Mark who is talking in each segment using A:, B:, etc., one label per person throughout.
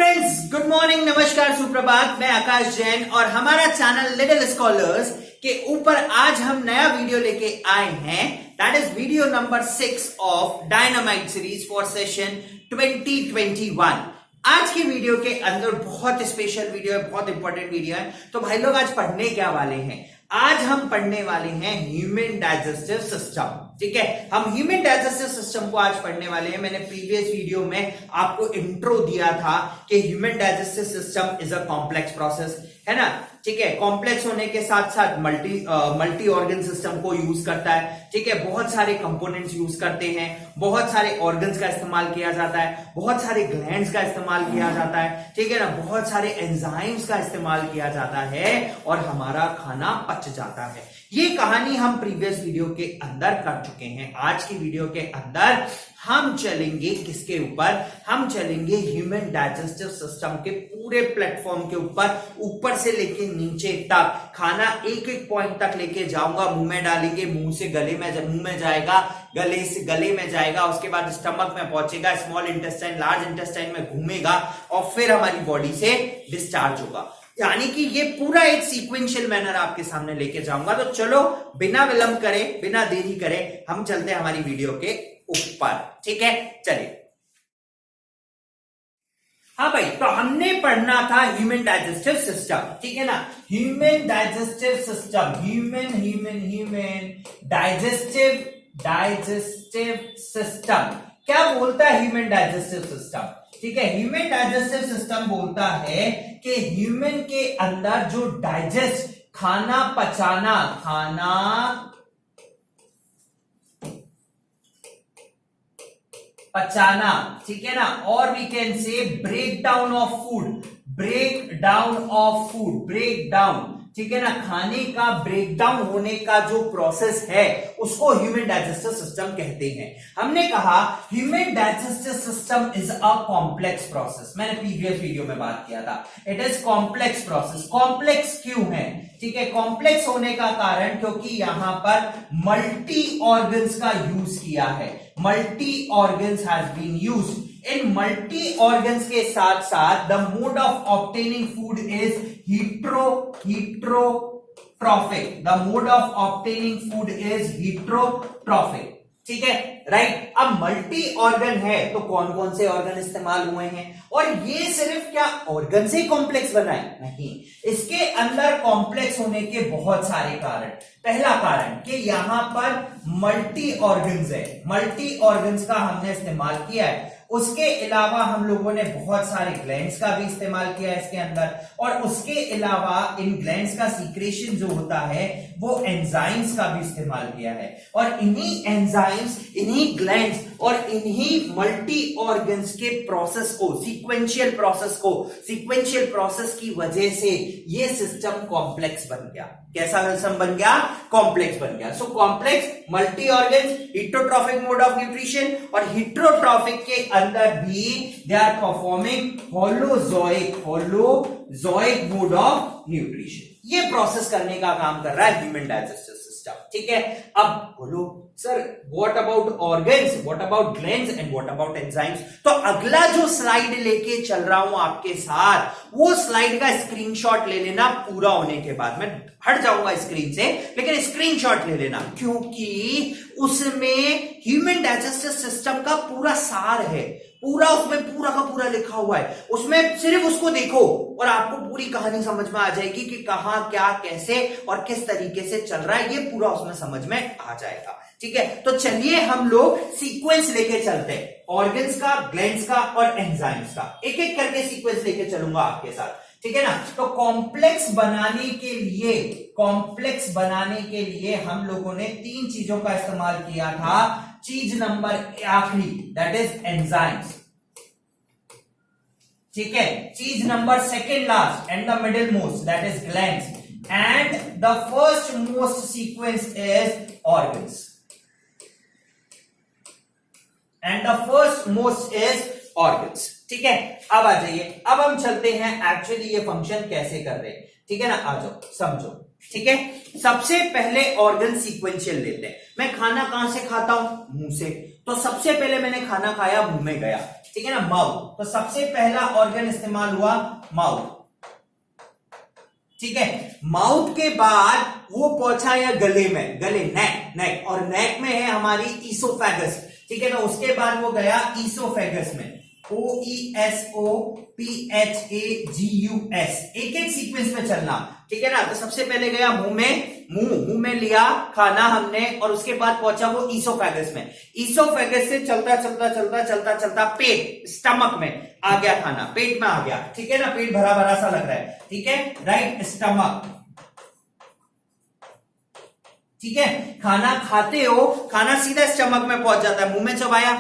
A: Friends, good morning, नमस्कार, सुप्रभात। मैं आकाश जैन और हमारा चैनल लिटिल स्कॉलर्स के ऊपर आज हम नया वीडियो लेके आए हैं। That is video number 6 of dynamite series for session 2021। आज की वीडियो के अंदर बहुत स्पेशल वीडियो है, बहुत इंपॉर्टेंट वीडियो है। तो भाई लोग आज पढ़ने क्या वाले हैं? आज हम पढ़ने वाले हैं ह्यूमन डाइजेस्टिव सिस्टम। ठीक है, हम ह्यूमन डाइजेस्टिव सिस्टम को आज पढ़ने वाले हैं। मैंने प्रीवियस वीडियो में आपको इंट्रो दिया था कि human digestive system is a complex process, है ना। ठीक है, कॉम्प्लेक्स होने के साथ साथ मल्टी ऑर्गन सिस्टम को यूज करता है। ठीक है, बहुत सारे कंपोनेंट्स यूज करते हैं, बहुत सारे ऑर्गन्स का इस्तेमाल किया जाता है, बहुत सारे ग्लैंड्स का इस्तेमाल किया जाता है। ठीक है ना, बहुत सारे एंजाइम्स का इस्तेमाल किया जाता है और हमारा खाना पच जाता है। ये कहानी हम प्रीवियस वीडियो के अंदर कर चुके हैं। आज की वीडियो के अंदर हम चलेंगे किसके ऊपर? हम चलेंगे ह्यूमन डाइजेस्टिव सिस्टम के पूरे प्लेटफॉर्म के ऊपर से लेके नीचे तक। खाना एक एक पॉइंट तक लेके जाऊंगा, मुंह में डालेंगे, मुंह से गले में, जब मुंह में जाएगा गले से गले में जाएगा, उसके बाद स्टमक में पहुंचेगा, स्मॉल इंटेस्टाइन, लार्ज इंटेस्टाइन में घूमेगा और फिर हमारी बॉडी से डिस्चार्ज होगा। यानी कि ये पूरा एक सीक्वेंशियल मैनर आपके सामने लेके जाऊंगा। तो चलो बिना विलंब करे, बिना देरी करे हम चलते हैं हमारी वीडियो के ऊपर। ठीक है, चलिए। हाँ भाई, तो हमने पढ़ना था ह्यूमन डाइजेस्टिव सिस्टम। ठीक है ना, human digestive system, human digestive system क्या बोलता है? ह्यूमन डाइजेस्टिव सिस्टम, ठीक है, ह्यूमन डाइजेस्टिव सिस्टम बोलता है कि ह्यूमन के अंदर जो डाइजेस्ट, खाना पचाना, ठीक है ना, और we can say break down of food, ठीक है ना, खाने का ब्रेकडाउन होने का जो प्रोसेस है उसको ह्यूमन डाइजेस्टिव सिस्टम कहते हैं। हमने कहा human digestive system is a complex process. मैंने प्रीवियस वीडियो में बात किया था, it is complex process. Complex क्यों है? ठीक है, कॉम्प्लेक्स होने का कारण क्योंकि यहां पर मल्टी ऑर्गन्स का यूज किया है। Multi organs has been used. इन मल्टी ऑर्गन्स के साथ साथ the mode of obtaining food is heterotrophic. The mode of obtaining food is heterotrophic. ठीक है, राइट। अब मल्टी ऑर्गन है तो कौन कौन से ऑर्गन इस्तेमाल हुए हैं? और ये सिर्फ क्या ऑर्गन से कॉम्प्लेक्स बना है? नहीं, इसके अंदर कॉम्प्लेक्स होने के बहुत सारे कारण। पहला कारण कि यहां पर मल्टी ऑर्गन्स है, मल्टी ऑर्गन्स का हमने इस्तेमाल किया है। उसके अलावा हम लोगों ने बहुत सारे ग्लैंड्स का भी इस्तेमाल किया है इसके अंदर, और उसके अलावा इन ग्लैंड्स का सीक्रेशन जो होता है वो एंजाइम्स का भी इस्तेमाल किया है। और इन्हीं एंजाइम्स, इन्हीं ग्लैंड्स और इन्हीं मल्टी ऑर्गन्स के प्रोसेस को, सीक्वेंशियल प्रोसेस की वजह से ये सिस्टम कॉम्प्लेक्स बन गया। कैसा सिस्टम बन गया? कॉम्प्लेक्स बन गया। So complex, multi organs, heterotrophic mode of nutrition, और हेटरोट्रॉफिक के अंदर भी they are performing holozoic mode of nutrition. ये प्रोसेस करने का काम कर रहा है ह्यूमन डाइजेस्टिव सिस्टम। ठीक है, अब बोलो sir, what about organs, what about glands and what about enzymes? तो अगला जो स्लाइड लेके चल रहा हूं आपके साथ, वो स्लाइड का स्क्रीनशॉट ले लेना पूरा होने के बाद। मैं हट जाऊंगा स्क्रीन से, लेकिन स्क्रीनशॉट ले लेना, क्योंकि उसमें ह्यूमन डाइजेस्टिव सिस्टम का पूरा सार है। पूरा उसमें पूरा का पूरा लिखा हुआ है। उसमें सिर्फ उसको देखो और आपको पूरी कहानी समझ में आ जाएगी कि कहां, क्या, कैसे और किस तरीके से चल रहा है। ये पूरा उसमें समझ में आ जाएगा। ठीक है, तो चलिए हम लोग सीक्वेंस लेके चलते हैं, ऑर्गन्स का, ग्लैंड्स का और एंजाइम्स का। एक एक करके सीक्वेंस लेके चलूंगा आपके साथ। ठीक है ना, तो कॉम्प्लेक्स बनाने के लिए हम लोगों ने 3 चीजों का इस्तेमाल किया था। चीज नंबर आखिरी, दैट इज एंजाइम्स। ठीक है, चीज number second last and the middle most, that is glands, and the first most sequence is organs, and the first most is organs. ठीक है, अब आ जाइए, अब हम चलते हैं एक्चुअली ये फंक्शन कैसे कर रहे हैं। ठीक है ना, आ जाओ समझो। ठीक है, सबसे पहले ऑर्गन सीक्वेंशियल लेते हैं। मैं खाना कहां से खाता हूं? मुंह से। तो सबसे पहले मैंने खाना खाया, मुंह में गया। ठीक है ना, माउथ। तो सबसे पहला ऑर्गन इस्तेमाल हुआ माउथ, ठीक है। माउथ के बाद वो पहुंचा या गले में, गले नेक, नेक, और नेक में है हमारी ईसोफेगस, ठीक है ना। उसके बाद वो गया ईसोफेगस में, OESOPHAGUS, एक एक सीक्वेंस में चलना, ठीक है ना। तो सबसे पहले गया मुंह में, मुंह में लिया खाना हमने, और उसके बाद पहुंचा वो ईसोफेगस में। ईसोफेगस से चलता चलता चलता चलता चलता पेट, स्टमक में आ गया खाना, पेट में आ गया, ठीक है ना। पेट भरा भरा सा लग रहा है, ठीक है, राइट, स्टमक, ठीक है। खाना खाते हो, खाना सीधा स्टमक में पहुंच जाता है, मुंह में चबाया,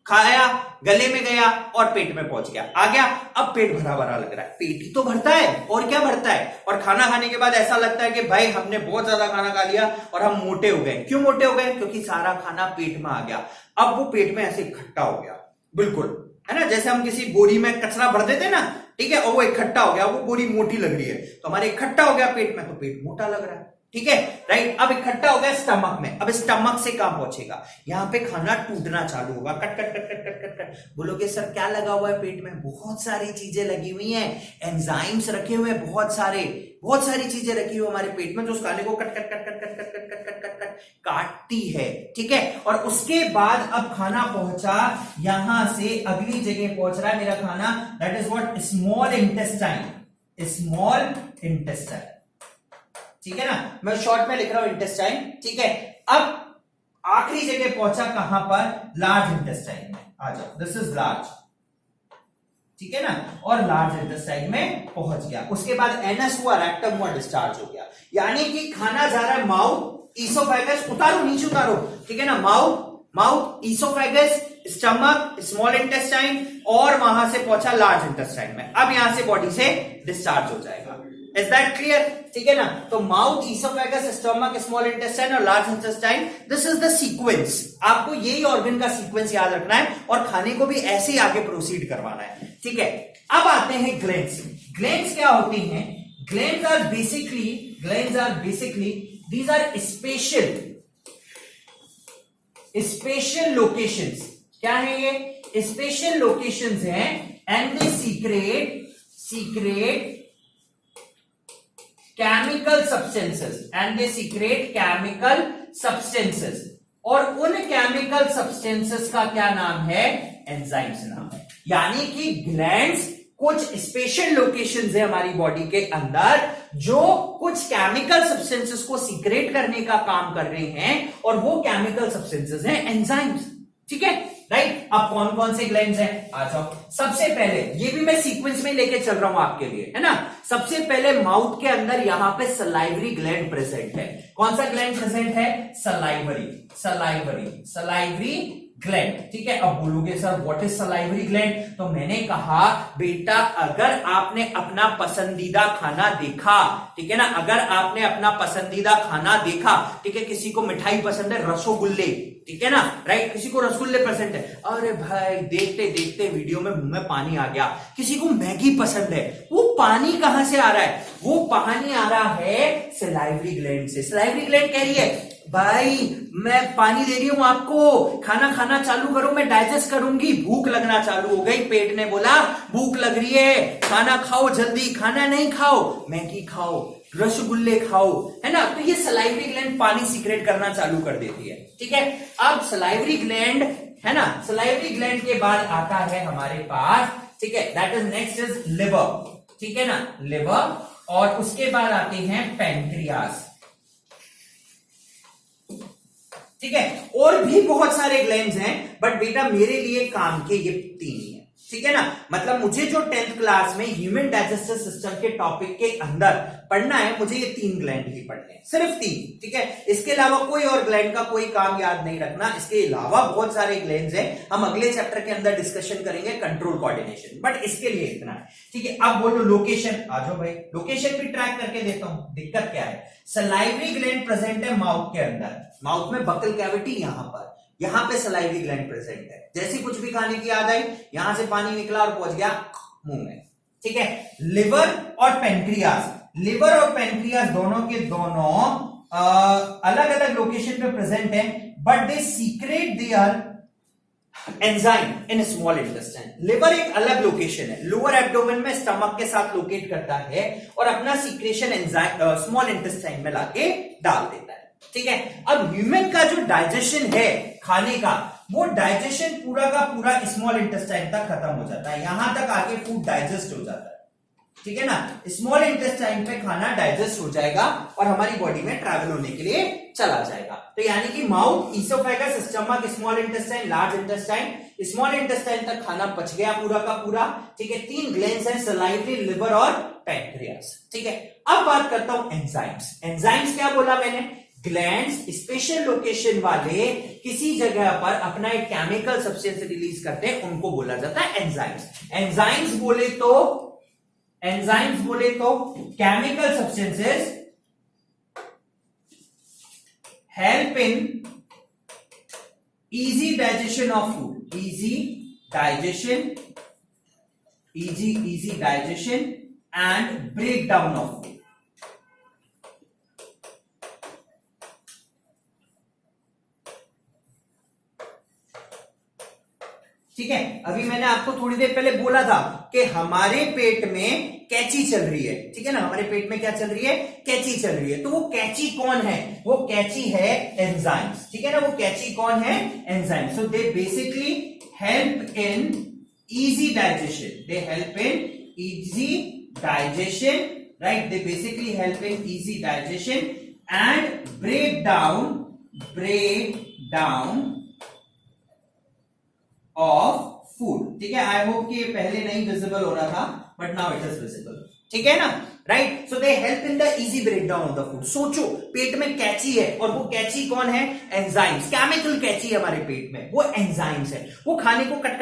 A: खाया, गले में गया और पेट में पहुंच गया, आ गया। अब पेट भरा भरा लग रहा है, पेट ही तो भरता है और क्या भरता है। और खाना खाने के बाद ऐसा लगता है कि भाई हमने बहुत ज्यादा खाना खा लिया और हम मोटे हो गए। क्यों मोटे हो गए? क्योंकि सारा खाना पेट में आ गया। अब वो पेट में ऐसे इकट्ठा हो गया, बिल्कुल, है ना। जैसे हम किसी बोरी में कचरा भर देते ना, ठीक है, और वो इकट्ठा हो गया, वो बोरी मोटी लग रही है, तो हमारे इकट्ठा हो गया पेट में, तो पेट मोटा लग रहा है, ठीक है, राइट। अब इकट्ठा हो गया स्टमक में, अब स्टमक से कहां पहुंचेगा? यहां पे खाना टूटना चालू होगा, cut cut cut cut cut cut cut. बोलोगे सर क्या लगा हुआ है पेट में? बहुत सारी चीजें लगी हुई हैं, एंजाइम्स रखे हुए हैं, बहुत सारी चीजें रखी हुई हमारे पेट में, जो उस खाने को cut cut cut cut cut cut cut cut cut cut cut काटती है, ठीक है। और उसके बाद अब खाना पहुंचा, यहां से अगली जगह पहुंच रहा है मेरा खाना, that is what, small intestine, small intestine, ठीक है ना। मैं शॉर्ट में लिख रहा हूं इंटेस्टाइन, ठीक है। अब आखिरी जगह पहुंचा कहां पर? लार्ज इंटेस्टाइन में, आ जाओ, दिस इज लार्ज, ठीक है ना। और लार्ज इंटेस्टाइन में पहुंच गया। उसके बाद एनस हुआ, रेक्टम हुआ, डिस्चार्ज हो गया। यानी कि खाना जा रहा है माउथ, ईसोफेगस, उतारो नीचे उतारो, ठीक है ना, mouth, oesophagus, stomach, small intestine, और वहां से पहुंचा लार्ज इंटेस्टाइन में। अब यहां से बॉडी से डिस्चार्ज हो जाएगा। Is that clear? ठीक है ना। तो mouth, oesophagus, stomach, small intestine और large intestine, this is the sequence. आपको यही ऑर्गन का सीक्वेंस याद रखना है और खाने को भी ऐसे ही आगे प्रोसीड करवाना है, ठीक है। अब आते हैं ग्लैंड्स। ग्लैंड्स क्या होती हैं? Glands are basically these are special locations. क्या है ये? स्पेशल लोकेशंस हैं, and they secrete chemical substances, और उन केमिकल सब्सटेंसेस का क्या नाम है? एंजाइम्स नाम है। यानी कि ग्लैंड्स कुछ स्पेशल लोकेशंस है हमारी बॉडी के अंदर, जो कुछ केमिकल सब्सटेंसेस को सीक्रेट करने का काम कर रहे हैं, और वो केमिकल सब्सटेंसेस हैं एंजाइम्स, ठीक है, राइट। अब कौन कौन से ग्लैंड्स हैं? आ जाओ। सबसे पहले, ये भी मैं सीक्वेंस में लेके चल रहा हूं आपके लिए, है ना। सबसे पहले माउथ के अंदर यहां पे सलाइवरी ग्लैंड प्रेजेंट है। कौन सा ग्लैंड प्रेजेंट है? सलाइवरी ग्लैंड, ठीक है। अब बोलोगे sir what is salivary gland? तो मैंने कहा बेटा, अगर आपने अपना पसंदीदा खाना देखा, ठीक है ना, अगर आपने अपना पसंदीदा खाना देखा, ठीक है, किसी को मिठाई पसंद है, रसोगुल्ले, ठीक है ना, राइट, किसी को रसगुल्ले पसंद है, अरे भाई देखते देखते वीडियो में मुंह में पानी आ गया। किसी को मैगी पसंद है, वो पानी कहां से आ रहा है? वो पानी आ रहा है सलाइवरी ग्लैंड से। सलाइवरी ग्लैंड कह रही है भाई मैं पानी दे रही हूं आपको, खाना खाना चालू करो, मैं डाइजेस्ट करूंगी। भूख लगना चालू हो गई, पेट ने बोला भूख लग रही है, खाना खाओ जल्दी। खाना नहीं खाओ, मैगी खाओ, रसगुल्ले खाओ, है ना। तो ये सलाइवरी ग्लैंड पानी सीक्रेट करना चालू कर देती है, ठीक है। अब सलाइवरी ग्लैंड, है ना, सलाइवरी ग्लैंड के बाद आता है हमारे पास, ठीक है, that is next is liver, ठीक है ना, लिवर। और उसके बाद आते हैं पैंक्रियास, ठीक है। और भी बहुत सारे ग्लैंड्स हैं, बट बेटा मेरे लिए काम के ये 3 ही है, ठीक है ना। मतलब मुझे जो 10th क्लास में ह्यूमन डाइजेस्टिव सिस्टम के टॉपिक के अंदर पढ़ना है, मुझे ये 3 ग्लैंड ही पढ़ने हैं, सिर्फ 3, ठीक है। इसके अलावा कोई और ग्लैंड का कोई काम याद नहीं रखना। इसके अलावा बहुत सारे ग्लैंड्स हैं, हम अगले चैप्टर के अंदर डिस्कशन करेंगे, कंट्रोल कोऑर्डिनेशन, बट इसके लिए इतना है, ठीक है। अब बोलो लोकेशन, आ जाओ भाई, लोकेशन भी ट्रैक करके देता हूं। दिक्कत क्या है? सलाइवरी ग्लैंड प्रेजेंट है माउथ के अंदर, माउथ में बकल कैविटी, यहां पे सलाइवरी ग्लैंड प्रेजेंट है। जैसे कुछ भी खाने की याद आई, यहां से पानी निकला और पहुंच गया मुंह में, ठीक है। लिवर और पैंक्रियास दोनों के दोनों अलग अलग लोकेशन पे प्रेजेंट है, but they secrete their enzyme in small intestine. Liver एक अलग लोकेशन है, लोअर एब्डोमेन में स्टमक के साथ लोकेट करता है और अपना सीक्रेशन एंजाइम स्मॉल इंटेस्टाइन में लाके डाल देता है। ठीक है, अब ह्यूमन का जो डाइजेशन है खाने का, वो डाइजेशन पूरा का पूरा स्मॉल इंटेस्टाइन तक खत्म हो जाता है, यहां तक आके फूड डाइजेस्ट हो जाता है। ठीक है ना, स्मॉल इंटेस्टाइन पे खाना डाइजेस्ट हो जाएगा और हमारी बॉडी में ट्रैवल होने के लिए चला जाएगा। तो यानी कि mouth, oesophagus, stomach, small intestine, large intestine, small intestine तक खाना पच गया पूरा का पूरा। ठीक है, 3 ग्लैंड्स हैं, सलाइवरी, लिवर और पैंक्रियास। ठीक है, अब बात करता हूं एंजाइम्स। एंजाइम्स क्या बोला मैंने? ग्लैंड्स स्पेशल लोकेशन वाले किसी जगह पर अपना एक केमिकल सब्सटेंस रिलीज करते हैं, उनको बोला जाता है एंजाइम्स। एंजाइम्स बोले तो chemical substances help in easy digestion of food, easy digestion and breakdown of food. ठीक है, अभी मैंने आपको थोड़ी देर पहले बोला था कि हमारे पेट में कैंची चल रही है। ठीक है ना, हमारे पेट में क्या चल रही है? कैंची चल रही है। तो वो कैंची कौन है? वो कैंची है एंजाइम्स। ठीक है ना, वो कैंची कौन है? Enzymes. So they basically help in easy digestion, they help in easy digestion, right? They basically help in easy digestion and break down of food. ठीक है, आई होप कि ये पहले नहीं विजिबल हो रहा था, but now it is visible. ठीक है ना, right? So they help in the easy break down of the food. सोचो, पेट में कैंची है और वो कैंची कौन है? एंजाइम्स। केमिकल कैंची है हमारे पेट में, वो एंजाइम्स है। वो खाने को कट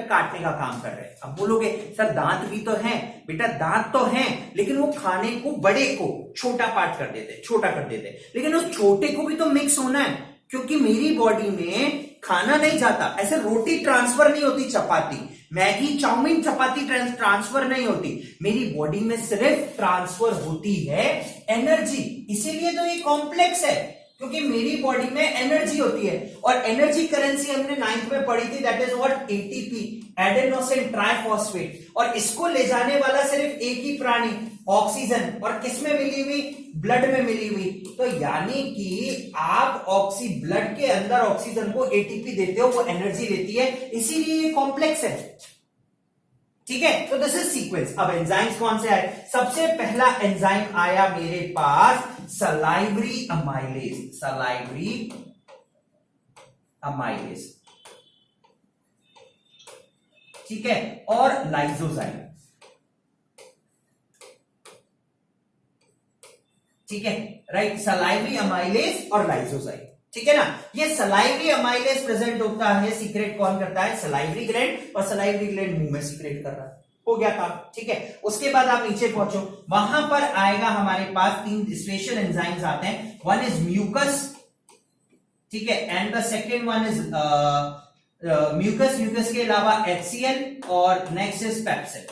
A: काटने का काम कर रहे हैं। अब बोलोगे सर दांत भी तो हैं। बेटा दांत तो हैं, लेकिन वो खाने को, बड़े को छोटा पार्ट कर देते, छोटा कर देते, लेकिन उस छोटे को भी तो मिक्स होना है, क्योंकि मेरी बॉडी में खाना नहीं जाता। ऐसे रोटी ट्रांसफर नहीं होती, चपाती, मैगी, चाउमीन, चपाती ट्रांसफर नहीं होती। मेरी बॉडी में सिर्फ ट्रांसफर होती है एनर्जी। इसीलिए तो ये कॉम्प्लेक्स है, क्योंकि मेरी बॉडी में एनर्जी होती है। और एनर्जी करेंसी हमने 9th में पढ़ी थी, that is what? ATP, adenosine triphosphate. और इसको ले जाने वाला सिर्फ एक ही प्राणी, ऑक्सीजन। और किस में मिली हुई? ब्लड में मिली हुई। तो यानी कि आप ब्लड के अंदर ऑक्सीजन को एटीपी देते हो, वो एनर्जी लेती है, इसीलिए ये कॉम्प्लेक्स है। ठीक है, तो दिस इज सीक्वेंस। अब एंजाइम्स कौन से आए? सबसे पहला एंजाइम आया मेरे पास सलाइवरी अमाइलेज। ठीक है, और लाइसोजाइम। ठीक है, राइट? सलाइवरी अमाइलेज और लाइसोजाइम। ठीक है ना, ये सलाइवरी अमाइलेज प्रेजेंट होता है, सीक्रेट कौन करता है? सलाइवरी ग्लैंड, और सलाइवरी ग्लैंड मुंह में सीक्रेट कर रहा है। हो गया काम। ठीक है, उसके बाद आप नीचे पहुंचो, वहां पर आएगा हमारे पास 3 स्पेशल एंजाइम्स आते हैं। वन इज म्यूकस, ठीक है, and the second one is mucus के अलावा HCl, और नेक्स्ट इज पेप्सिन।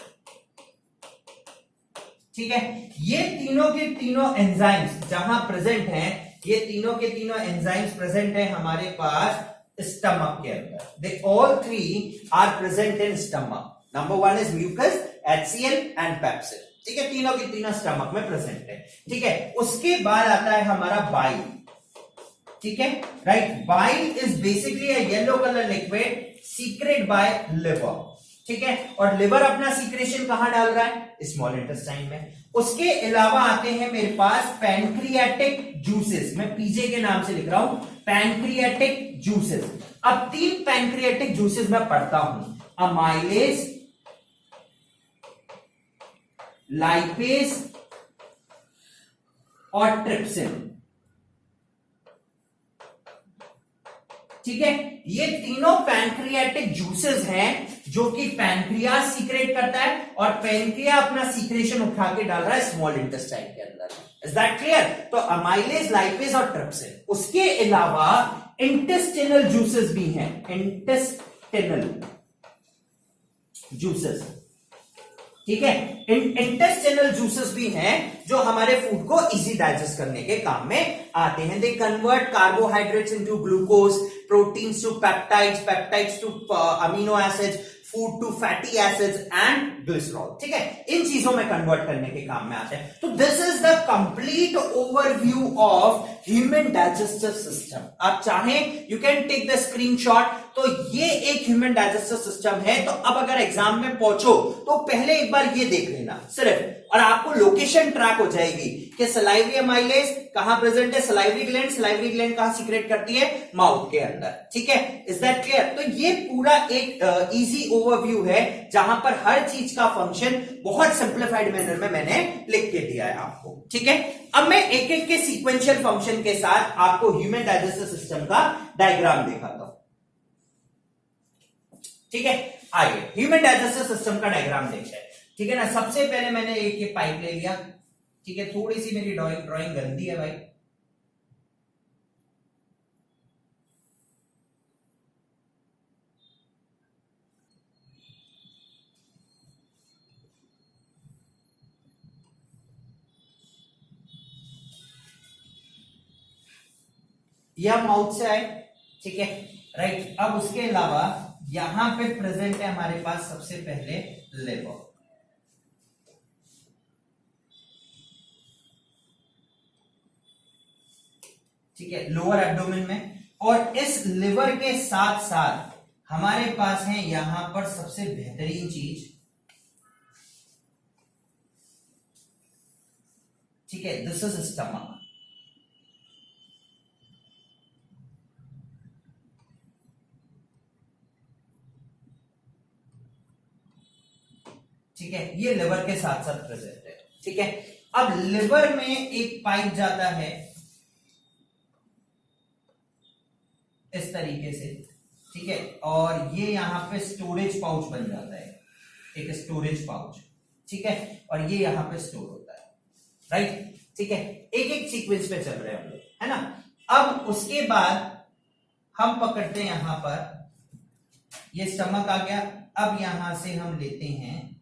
A: ठीक है, ये तीनों के तीनों एंजाइम्स जहां प्रेजेंट हैं, ये तीनों के तीनों एंजाइम्स प्रेजेंट है हमारे पास स्टमक के अंदर। They all 3 are present in stomach. Number 1 is mucus, HCl and pepsin. ठीक है, तीनों के तीनों स्टमक में प्रेजेंट है। ठीक है, उसके बाद आता है हमारा बाइल। ठीक है, right? Bile is basically a yellow colour liquid secret bye liver. ठीक है, और लिवर अपना सीक्रेशन कहां डाल रहा है? स्मॉल इंटेस्टाइन में। उसके अलावा आते हैं मेरे पास पैंक्रियाटिक जूसेस। मैं पीजे के नाम से लिख रहा हूं, पैंक्रियाटिक जूसेस। अब 3 पैंक्रियाटिक जूसेस मैं पढ़ता हूं, अमाइलेज, लाइपेज और ट्रिप्सिन। ठीक है, ये तीनों पैंक्रियाटिक जूसेस हैं जो कि पैंक्रियास सीक्रेट करता है, और पैंक्रिया अपना सीक्रेशन उठा के डाल रहा है स्मॉल इंटेस्टाइन के अंदर। Is that clear? तो अमाइलेज, लाइपेज और ट्रिप्सिन। उसके अलावा इंटेस्टिनल जूसेस भी हैं, इंटेस्टिनल जूसेस। ठीक है। इंटेस्टिनल जूसेस भी हैं जो हमारे फूड को इजी डाइजेस्ट करने के काम में आते हैं। They convert carbohydrates into glucose, proteins to peptides, peptides to amino acids, food to fatty acids and glycerol. ठीक है, इन चीजों में कन्वर्ट करने के काम में आते हैं। तो this is the complete overview of human digestive system. आप चाहें you can take the screenshot. तो ये एक ह्यूमन डाइजेस्टिव सिस्टम है। तो अब अगर एग्जाम में पहुंचो तो पहले एक बार ये देख लेना सिर्फ, और आपको लोकेशन ट्रैक हो जाएगी कि सलाइवरी अमाइलेज कहां प्रेजेंट है। सलाइवरी ग्लैंड कहां सीक्रेट करती है, माउथ के अंदर। ठीक है, इज दैट क्लियर? तो ये पूरा एक इजी ओवरव्यू है जहां पर हर चीज का फंक्शन बहुत सिंप्लीफाइड मैनर में मैंने लिख के दिया है आपको। ठीक है, अब मैं एक एक के सीक्वेंशियल फंक्शन के साथ आपको ह्यूमन डाइजेस्टिव सिस्टम का डायग्राम दिखाता हूं। ठीक है, आइए ह्यूमन डाइजेस्टिव सिस्टम का डायग्राम देखते हैं। ठीक है ना, सबसे पहले मैंने एक ये पाइप ले लिया। ठीक है, थोड़ी सी मेरी ड्राइंग गंदी है भाई। यह माउथ से आए। ठीक है, राइट। अब उसके अलावा यहां पे प्रेजेंट है हमारे पास सबसे पहले लिवर। ठीक है, लोअर एब्डोमेन में। और इस लिवर के साथ साथ हमारे पास है यहां पर सबसे बेहतरीन चीज। ठीक है, दिस इज स्टमक। ठीक है, ये लिवर के साथ साथ प्रेजेंट है। ठीक है, अब लिवर में एक पाइप जाता है इस तरीके से। ठीक है, और ये यहां पे स्टोरेज पाउच बन जाता है, एक स्टोरेज पाउच। ठीक है, और ये यहां पे स्टोर होता है, राइट। ठीक है, एक एक सीक्वेंस पे चल रहे हैं हम लोग, है ना। अब उसके बाद हम पकड़ते हैं यहां पर, ये स्टमक आ गया। अब यहां से हम लेते हैं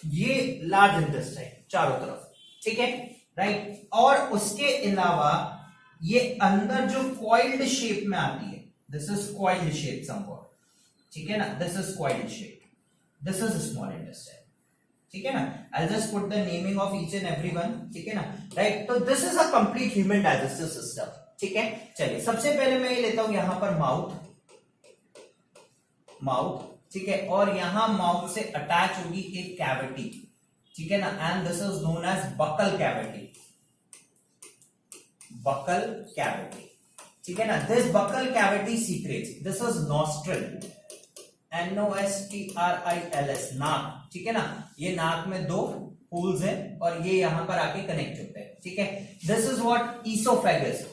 A: ये लार्ज इंटेस्टाइन चारों तरफ। ठीक है, राइट। और उसके अलावा ये अंदर जो कॉइल्ड शेप में आती है, this is coiled shape somewhat. ठीक है ना, this is coiled shape, this is small intestine. ठीक है ना, I just put the naming of each and everyone. ठीक है ना, राइट। तो this is a complete human digestive system. ठीक है, चलिए सबसे पहले मैं ये लेता हूं यहां पर माउथ। ठीक है, और यहां माउथ से अटैच होगी एक कैविटी। ठीक है ना, and this is known as buccal cavity. ठीक है ना, this buccal cavity secrets, this is nostril, NOSTRILS, नाक। ठीक है ना, ये नाक में दो होल्स हैं और ये यहां पर आके कनेक्ट होते हैं। ठीक है, दिस इज व्हाट ईसोफेगस।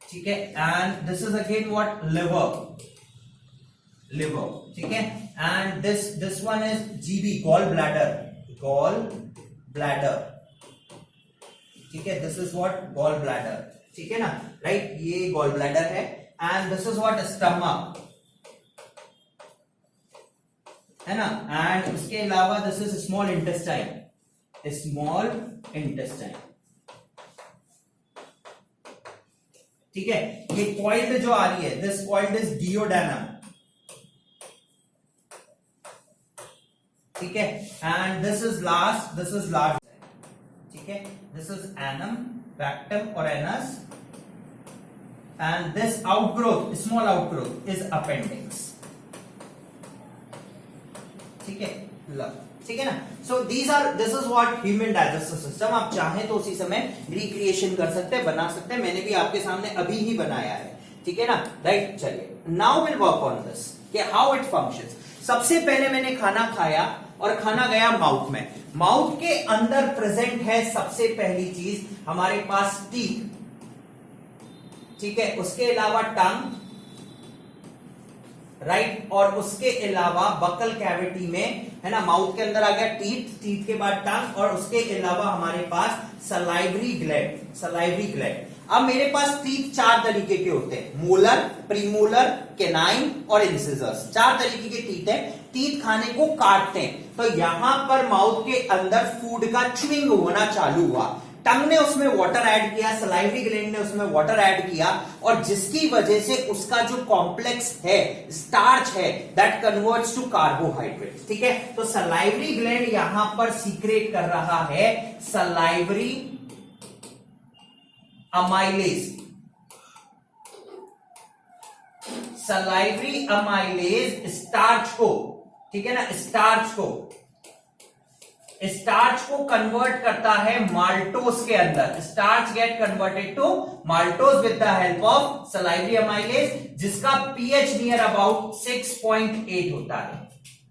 A: ठीक है, and this is again what liver. ठीक है, and this one is GB, gall bladder. ठीक है, this is what gall bladder. ठीक है ना, राइट, ये गॉल ब्लैडर है। And this is what stomach, है ना। एंड उसके अलावा दिस इज स्मॉल इंटेस्टाइन। ठीक है, ये कॉइल्ड जो आ रही है, दिस कॉइल्ड इज डियोडेनम। ठीक है, एंड दिस इज लार्ज। ठीक है, दिस इज एनम, रेक्टम और anus, and this outgrowth, small outgrowth is appendix. ठीक है, ठीक है ना। So this is what human digestive system. आप चाहें तो उसी समय रिक्रिएशन कर सकते हैं, बना सकते हैं। मैंने भी आपके सामने अभी ही बनाया है, ठीक है ना, राइट। चलिए now will work on this कि हाउ इट फंक्शंस। सबसे पहले मैंने खाना खाया और खाना गया माउथ में। माउथ के अंदर प्रेजेंट है सबसे पहली चीज हमारे पास टीथ, ठीक है, उसके अलावा टंग, राइट, और उसके अलावा बकल कैविटी में, है ना, माउथ के अंदर आ गया टीथ, टीथ के बाद टंग, और उसके अलावा हमारे पास सलाइवरी ग्लैंड, सलाइवरी ग्लैंड। अब मेरे पास टीथ चार तरीके के होते हैं, मोलर, प्रीमोलर, केनाइन और इंसिजर्स। चार तरीके के टीथ है। टीथ खाने को काटते हैं, तो यहां पर माउथ के अंदर फूड का च्युइंग होना चालू हुआ। टंग ने उसमें वाटर ऐड किया, सलाइवरी ग्लैंड ने उसमें वाटर ऐड किया, और जिसकी वजह से उसका जो कॉम्प्लेक्स है, स्टार्च है, दैट कन्वर्ट्स टू कार्बोहाइड्रेट, ठीक है। तो सलाइवरी ग्लैंड यहां पर सीक्रेट कर रहा है salivary amylase, salivary amylase starch को, ठीक है ना, स्टार्च को कन्वर्ट करता है माल्टोज के अंदर। Starch get converted to maltose with the help of salivary amylase, जिसका पीएच नियर अबाउट 6.8 होता है,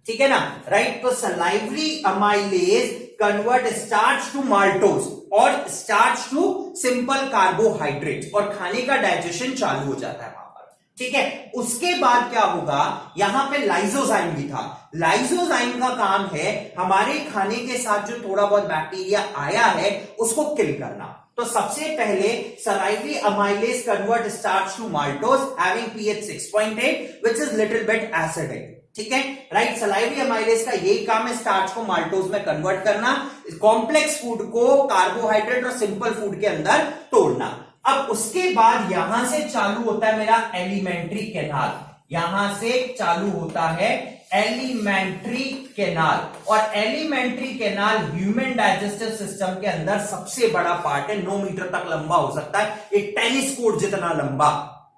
A: ठीक है ना, राइट। तो salivary amylase convert starch to maltose और स्टार्च टू सिंपल कार्बोहाइड्रेट, और खाने का डाइजेशन चालू हो जाता है वहां पर, ठीक है। उसके बाद क्या होगा, यहां पे लाइसोजाइम भी था। लाइसोजाइम का काम है हमारे खाने के साथ जो थोड़ा बहुत बैक्टीरिया आया है उसको किल करना। तो सबसे पहले salivary amylase convert starch to maltose having pH 6.8 which is little bit acidic, ठीक है, राइट। सलाइवरी अमाइलेज का यही काम है, स्टार्च को माल्टोज में कन्वर्ट करना, कॉम्प्लेक्स फूड को कार्बोहाइड्रेट और सिंपल फूड के अंदर तोड़ना। अब उसके बाद यहां से चालू होता है मेरा एलिमेंट्री कैनाल, यहां से चालू होता है एलिमेंट्री कैनाल, और alimentary canal human digestive system के अंदर सबसे बड़ा पार्ट है, 9 मीटर तक लंबा हो सकता है, एक टेनिस कोर्ट जितना लंबा।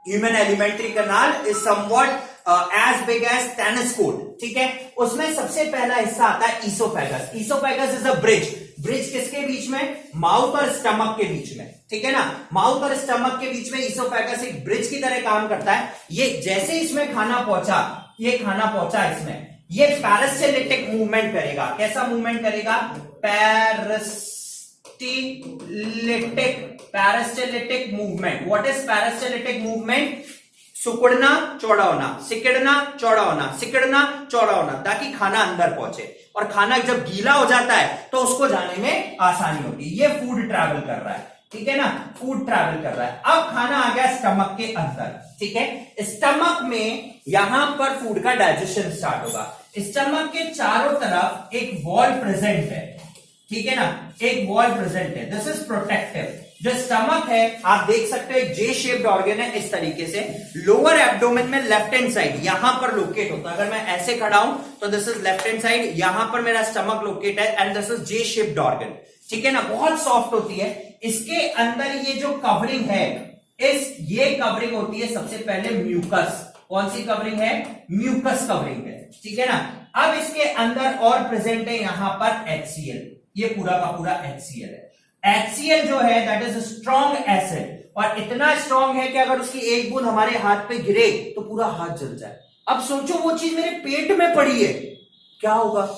A: Human alimentary canal is somewhat as big as tennis court, ठीक है। उसमें सबसे पहला हिस्सा आता है oesophagus. Oesophagus is a bridge, bridge किसके बीच में, माउथ और स्टमक के बीच में, ठीक है ना, माउथ और स्टमक के बीच में ईसोफेगस एक ब्रिज की तरह काम करता है। ये जैसे इसमें खाना पहुंचा, ये खाना पहुंचा इसमें, ये पैरासिटिक मूवमेंट करेगा। कैसा मूवमेंट करेगा, parasitic movement. What is parasitic movement, सिकुड़ना चौड़ा होना, सिकड़ना चौड़ा होना, सिकड़ना चौड़ा होना, ताकि खाना अंदर पहुंचे, और खाना जब गीला हो जाता है तो उसको जाने में आसानी होगी। ये फूड ट्रैवल कर रहा है, ठीक है ना, फूड ट्रैवल कर रहा है। अब खाना आ गया स्टमक के अंदर, ठीक है। स्टमक में यहां पर फूड का डाइजेशन स्टार्ट होगा। स्टमक के चारों तरफ एक वॉल प्रेजेंट है, ठीक है ना, एक वॉल प्रेजेंट है, दिस इज प्रोटेक्टिव। जो स्टमक है आप देख सकते हो एक जे शेप्ड ऑर्गन है, इस तरीके से लोअर एब्डोमेन में लेफ्ट हैंड साइड यहां पर लोकेट होता है। अगर मैं ऐसे खड़ा हूं तो this is left hand side, यहां पर मेरा स्टमक लोकेट है, and this is J shaped organ, ठीक है ना, बहुत सॉफ्ट होती है। इसके अंदर ये जो कवरिंग है, ये कवरिंग होती है सबसे पहले म्यूकस। कौन सी कवरिंग है, म्यूकस कवरिंग है, ठीक है ना। अब इसके अंदर और प्रेजेंट है यहां पर HCl, ये पूरा का पूरा HCl है। HCl जो है दैट इज स्ट्रॉन्ग एसिड, और इतना स्ट्रॉन्ग है कि अगर उसकी एक बूंद हमारे हाथ पे गिरे तो पूरा हाथ जल जाए। अब सोचो वो चीज मेरे पेट में पड़ी है, क्या होगा,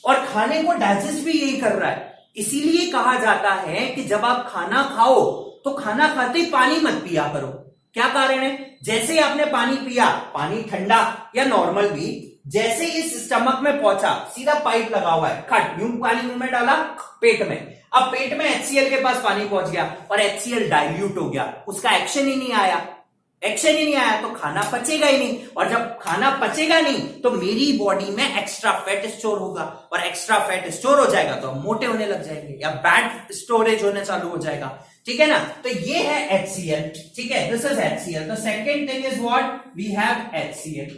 A: और खाने को डाइजेस्ट भी यही कर रहा है। इसीलिए कहा जाता है कि जब आप खाना खाओ तो खाना खाते ही पानी मत पिया करो। क्या कारण है, जैसे ही आपने पानी पिया, पानी ठंडा या नॉर्मल भी, जैसे इस स्टमक में पहुंचा सीधा पाइप लगा हुआ है, खट यूं पानी मुंह में डाला पेट में। अब पेट में HCl के पास पानी पहुंच गया और HCl डाइल्यूट हो गया, उसका एक्शन ही नहीं आया, एक्शन ही नहीं आया तो खाना पचेगा ही नहीं, और जब खाना पचेगा नहीं तो मेरी बॉडी में एक्स्ट्रा फैट स्टोर होगा, और एक्स्ट्रा फैट स्टोर हो जाएगा तो हम मोटे होने लग जाएंगे या बैड स्टोरेज होने चालू हो जाएगा, ठीक है ना। तो ये है HCl, ठीक है, दिस इज HCl। तो second thing is what, we have HCl।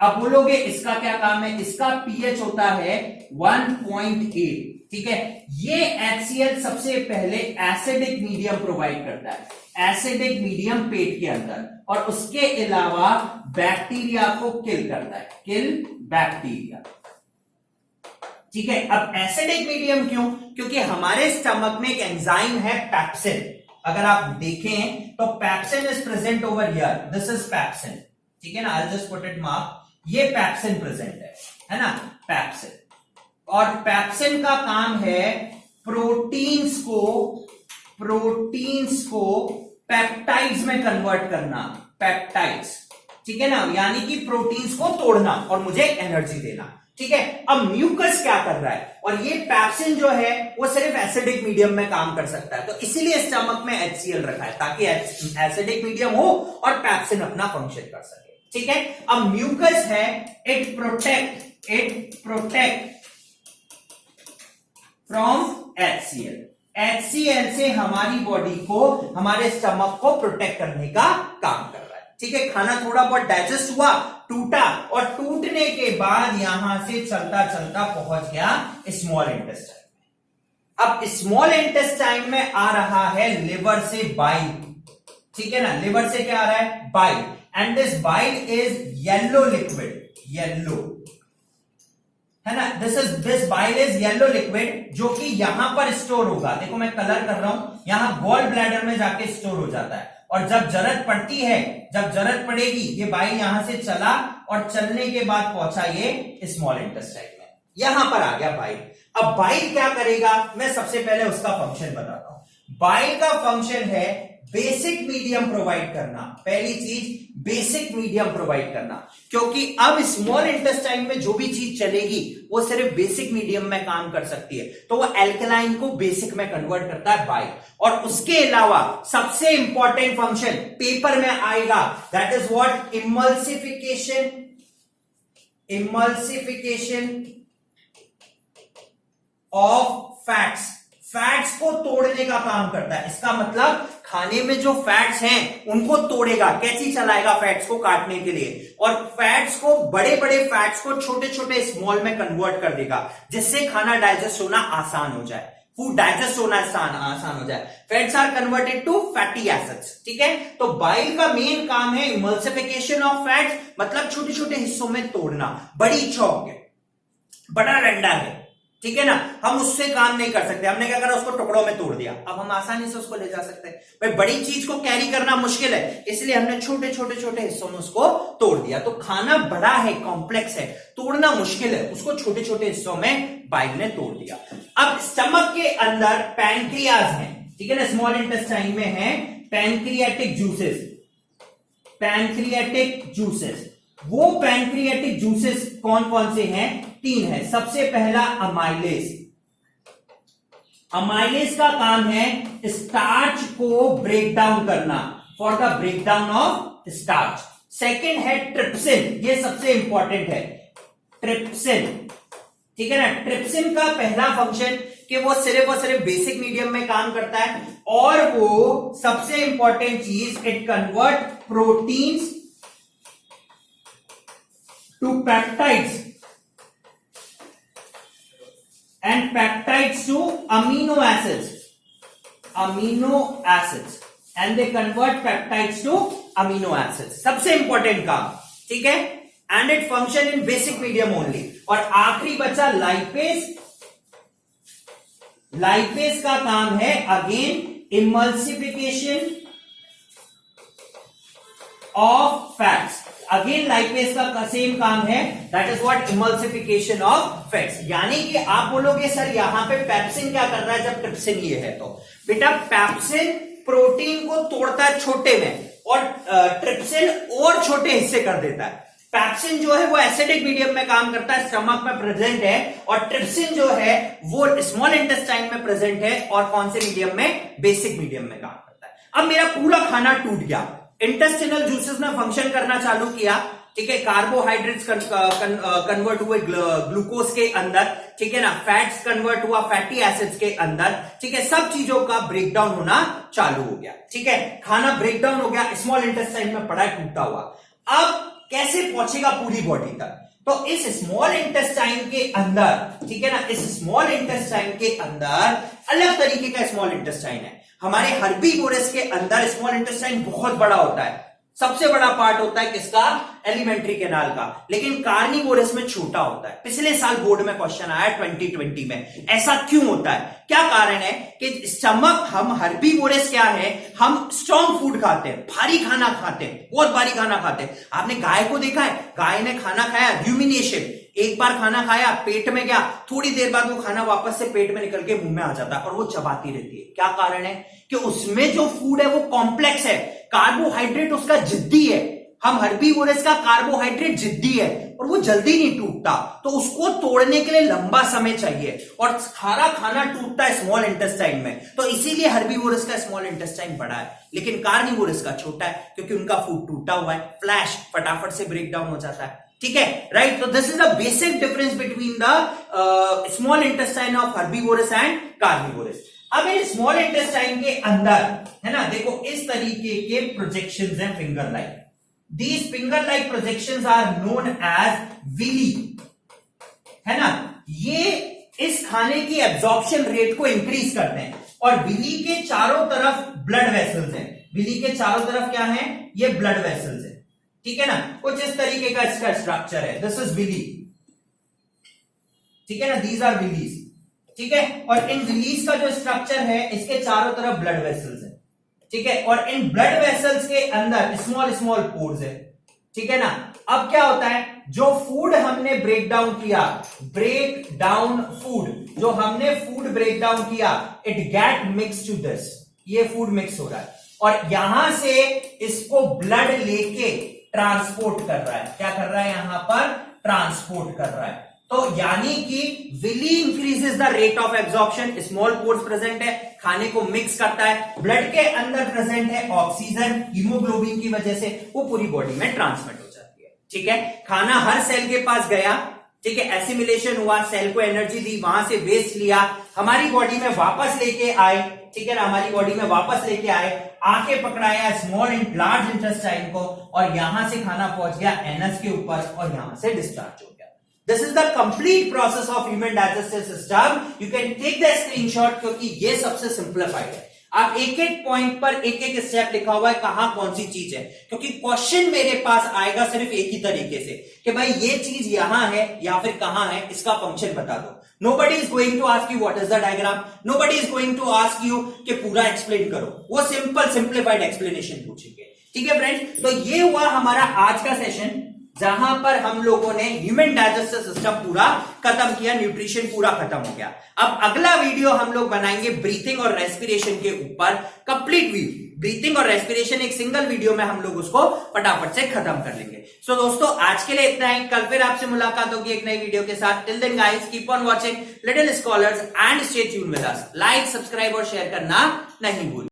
A: अब बोलोगे इसका क्या काम है, इसका पीएच होता है 1.8, ठीक है। ये HCl सबसे पहले एसिडिक मीडियम प्रोवाइड करता है, एसिडिक मीडियम पेट के अंदर, और उसके अलावा बैक्टीरिया को किल करता है, किल बैक्टीरिया, ठीक है। अब एसिडिक मीडियम क्यों? क्योंकि हमारे स्टमक में एक एंजाइम है पेप्सिन। अगर आप देखें तो pepsin is present over here, this is pepsin, ठीक है ना। I just put it mark, ये पेप्सिन प्रेजेंट है ना, पेप्सिन। और पेप्सिन का काम है प्रोटीन्स को पेप्टाइड्स में कन्वर्ट करना, पेप्टाइड्स, ठीक है ना, यानी कि प्रोटीन्स को तोड़ना और मुझे एनर्जी देना, ठीक है। अब म्यूकस क्या कर रहा है, और ये पेप्सिन जो है वो सिर्फ एसिडिक मीडियम में काम कर सकता है, तो इसीलिए स्टमक में HCl रखा है ताकि एसिडिक मीडियम हो और पेप्सिन अपना फंक्शन कर सके, ठीक है। अब म्यूकस है, it protect from HCl। HCl से हमारी बॉडी को, हमारे स्टमक को प्रोटेक्ट करने का काम कर रहा है, ठीक है। खाना थोड़ा बहुत डाइजेस्ट हुआ, टूटा, और टूटने के बाद यहां से चलता चलता पहुंच गया स्मॉल इंटेस्टाइन में। अब स्मॉल इंटेस्टाइन में आ रहा है लिवर से बाइल, ठीक है ना। लिवर से क्या आ रहा है? Bile, and this bile is yellow liquid, yellow, है ना। This bile is yellow liquid, जो कि यहां पर स्टोर होगा। देखो मैं कलर कर रहा हूं, यहां गॉल ब्लैडर में जाके स्टोर हो जाता है, और जब जरूरत पड़ती है, जब जरूरत पड़ेगी, ये बाइल यहां से चला और चलने के बाद पहुंचा ये स्मॉल इंटेस्टाइन में, यहां पर आ गया बाइल। अब बाइल क्या करेगा, मैं सबसे पहले उसका फंक्शन बताता हूं। बाइल का फंक्शन है बेसिक मीडियम प्रोवाइड करना। पहली चीज बेसिक मीडियम प्रोवाइड करना, क्योंकि अब स्मॉल इंटेस्टाइन में जो भी चीज चलेगी वो सिर्फ बेसिक मीडियम में काम कर सकती है, तो वो एल्कलाइन को बेसिक में कन्वर्ट करता है बाइल। और उसके अलावा सबसे इंपॉर्टेंट फंक्शन पेपर में आएगा, that is what? Emulsification. Emulsification of fats, fats को तोड़ने का काम करता है। इसका मतलब खाने में जो फैट्स हैं उनको तोड़ेगा, कैंची चलाएगा फैट्स को काटने के लिए, और फैट्स को, बड़े बड़े फैट्स को छोटे छोटे स्मॉल में कन्वर्ट कर देगा, जिससे खाना डाइजेस्ट होना आसान हो जाए, फूड डाइजेस्ट होना आसान हो जाए। Fats are converted to fatty acids, ठीक है। तो बाइल का मेन काम है इमल्सिफिकेशन ऑफ फैट्स, मतलब छोटे छोटे हिस्सों में तोड़ना। बड़ी चौक है, बड़ा रंडा है, ठीक है ना, हम उससे काम नहीं कर सकते। हमने क्या करा, उसको टुकड़ों में तोड़ दिया, अब हम आसानी से उसको ले जा सकते हैं। भाई बड़ी चीज को कैरी करना मुश्किल है, इसलिए हमने छोटे छोटे छोटे हिस्सों में उसको तोड़ दिया। तो खाना बड़ा है, कॉम्प्लेक्स है, तोड़ना मुश्किल है, उसको छोटे छोटे हिस्सों में बाइल ने तोड़ दिया। अब स्टमक के अंदर पैनक्रियाज है, ठीक है ना, स्मॉल इंटेस्टाइन में है पैनक्रियाटिक जूसेस, पैनक्रियाटिक जूसेस। वो पैनक्रियाटिक जूसेस कौन कौन से हैं? 3 है। सबसे पहला अमाइलेज। अमाइलेज का काम है स्टार्च को ब्रेक डाउन करना, for the break down of starch. Second है ट्रिप्सिन, ये सबसे इंपॉर्टेंट है, ट्रिप्सिन, ठीक है ना। ट्रिप्सिन का पहला फंक्शन कि वो सिर्फ बेसिक मीडियम में काम करता है, और वो सबसे इंपॉर्टेंट चीज, it convert proteins to peptides and peptides to amino acids, and they convert peptides to amino acids, सबसे इंपॉर्टेंट काम, ठीक है। And it function in basic medium only. और आखिरी बचा लाइपेज। लाइपेज का काम है again emulsification of fats. Again lipase का सेम काम है, that is what? Emulsification of fats. यानी कि आप बोलोगे सर यहां पे पेप्सिन क्या कर रहा है जब ट्रिप्सिन ये है, तो बेटा पेप्सिन प्रोटीन को तोड़ता है छोटे में, और ट्रिप्सिन और छोटे हिस्से कर देता है। पेप्सिन जो है वो एसिडिक मीडियम में काम करता है, स्टमक में प्रेजेंट है, और ट्रिप्सिन जो है वो स्मॉल इंटेस्टाइन में प्रेजेंट है, और कौन से मीडियम में? बेसिक मीडियम में काम करता है। अब मेरा पूरा खाना टूट गया, इंटेस्टिनल जूसेस ने फंक्शन करना चालू किया, ठीक है। कार्बोहाइड्रेट्स कन्वर्ट हुए ग्लूकोज के अंदर, ठीक है ना, फैट्स कन्वर्ट हुआ फैटी एसिड्स के अंदर, ठीक है। सब चीजों का ब्रेकडाउन होना चालू हो गया, ठीक है। खाना ब्रेकडाउन हो गया, स्मॉल इंटेस्टाइन में पड़ा है, टूटा हुआ। अब कैसे पहुंचेगा पूरी बॉडी तक? तो इस स्मॉल इंटेस्टाइन के अंदर, ठीक है ना, इस स्मॉल इंटेस्टाइन के अंदर अलग तरीके का स्मॉल इंटेस्टाइन है। हमारे हर्बीवोरस के अंदर स्मॉल इंटेस्टाइन बहुत बड़ा होता है, सबसे बड़ा पार्ट होता है किसका? एलिमेंट्री कैनाल का। लेकिन कार्निवोरस में छोटा होता है। पिछले साल बोर्ड में क्वेश्चन आया 2020 में, ऐसा क्यों होता है? क्या कारण है कि स्टमक, हम हर्बीवोरस क्या है, हम स्ट्रॉन्ग फूड खाते हैं, भारी खाना खाते हैं, बहुत भारी खाना खाते हैं। आपने गाय को देखा है, गाय ने खाना खाया, र्यूमिनेशन, एक बार खाना खाया, पेट में गया, थोड़ी देर बाद वो खाना वापस से पेट में निकल के मुंह में आ जाता है और वो चबाती रहती है। क्या कारण है? कि उसमें जो फूड है वो कॉम्प्लेक्स है, कार्बोहाइड्रेट उसका जिद्दी है। हम हर्बीवोरस का कार्बोहाइड्रेट जिद्दी है और वो जल्दी नहीं टूटता, तो उसको तोड़ने के लिए लंबा समय चाहिए और सारा खाना टूटता है स्मॉल इंटेस्टाइन में। तो इसीलिए हर्बीवोरस का स्मॉल इंटेस्टाइन बड़ा है, लेकिन कार्निवोरस का छोटा है, क्योंकि उनका फूड टूटा हुआ है, फ्लैश, फटाफट से ब्रेक डाउन हो जाता है। ठीक है, राइट? तो this is the basic difference between the small intestine of herbivorous and carnivorous. अब इन स्मॉल इंटेस्टाइन के अंदर, है ना, देखो इस तरीके के प्रोजेक्शंस हैं finger like. These finger-like projections are known as villi, है ना? ये इस खाने की एब्जॉर्प्शन रेट को इंक्रीज करते हैं और विली के चारों तरफ ब्लड वेसल्स हैं। विली के चारों तरफ क्या है? ये ब्लड वेसल्स है। ठीक है ना? कुछ इस तरीके का इसका स्ट्रक्चर है। दिस इज विली, ठीक है ना? दीज आर विलीज, ठीक है? और इन विलीज का जो स्ट्रक्चर है, इसके चारों तरफ ब्लड वेसल्स है, ठीक है? और इन ब्लड वेसल्स के अंदर स्मॉल स्मॉल पोर्स है, ठीक है ना? अब क्या होता है, जो फूड हमने ब्रेक डाउन किया, ब्रेक डाउन फूड, जो हमने फूड ब्रेक डाउन किया, it get mix to this, ये फूड मिक्स हो रहा है और यहां से इसको ब्लड लेके ट्रांसपोर्ट कर रहा है। क्या कर रहा है? यहां पर ट्रांसपोर्ट कर रहा है। तो यानी कि villi increases the rate of absorption, small pores present है, खाने को मिक्स करता है, ब्लड के अंदर प्रेजेंट है ऑक्सीजन, हीमोग्लोबिन की वजह से वो पूरी बॉडी में ट्रांसमिट हो जाती है। ठीक है, खाना हर सेल के पास गया, ठीक है, एसिमिलेशन हुआ, सेल को एनर्जी दी, वहां से वेस्ट लिया, हमारी बॉडी में वापस लेके आए, ठीक है ना, हमारी बॉडी में वापस लेके आए, आके पकड़ाया स्मॉल लार्ज इंटेस्टाइन को और यहां से खाना पहुंच गया एनस के ऊपर और यहां से डिस्चार्ज हो गया। This is the complete process of human digestive system. You can take the screenshot क्योंकि ये सबसे सिंप्लीफाइड है। आप एक एक पॉइंट पर एक एक स्टेप लिखा हुआ है कहां कौन सी चीज है, क्योंकि क्वेश्चन मेरे पास आएगा सिर्फ एक ही तरीके से कि भाई ये चीज यहां है या फिर कहां है, इसका फंक्शन बता दो। Nobody is going to ask you what is the diagram. Nobody is going to ask you कि पूरा एक्सप्लेन करो, वो सिंपल सिंप्लीफाइड एक्सप्लेनेशन पूछेंगे। ठीक है फ्रेंड्स, तो ये हुआ हमारा आज का सेशन, जहां पर हम लोगों ने ह्यूमन डाइजेस्टिव सिस्टम पूरा खत्म किया, न्यूट्रिशन पूरा खत्म हो गया। अब अगला वीडियो हम लोग बनाएंगे ब्रीथिंग और रेस्पिरेशन के ऊपर, कंप्लीट वीडियो ब्रीथिंग और रेस्पिरेशन एक सिंगल वीडियो में हम लोग उसको फटाफट से खत्म कर लेंगे। सो दोस्तों आज के लिए इतना ही, कल फिर आपसे मुलाकात होगी एक नई वीडियो के साथ। Till then guys keep on watching little scholars and stay tuned with us. Like, subscribe और शेयर करना नहीं भूलिए।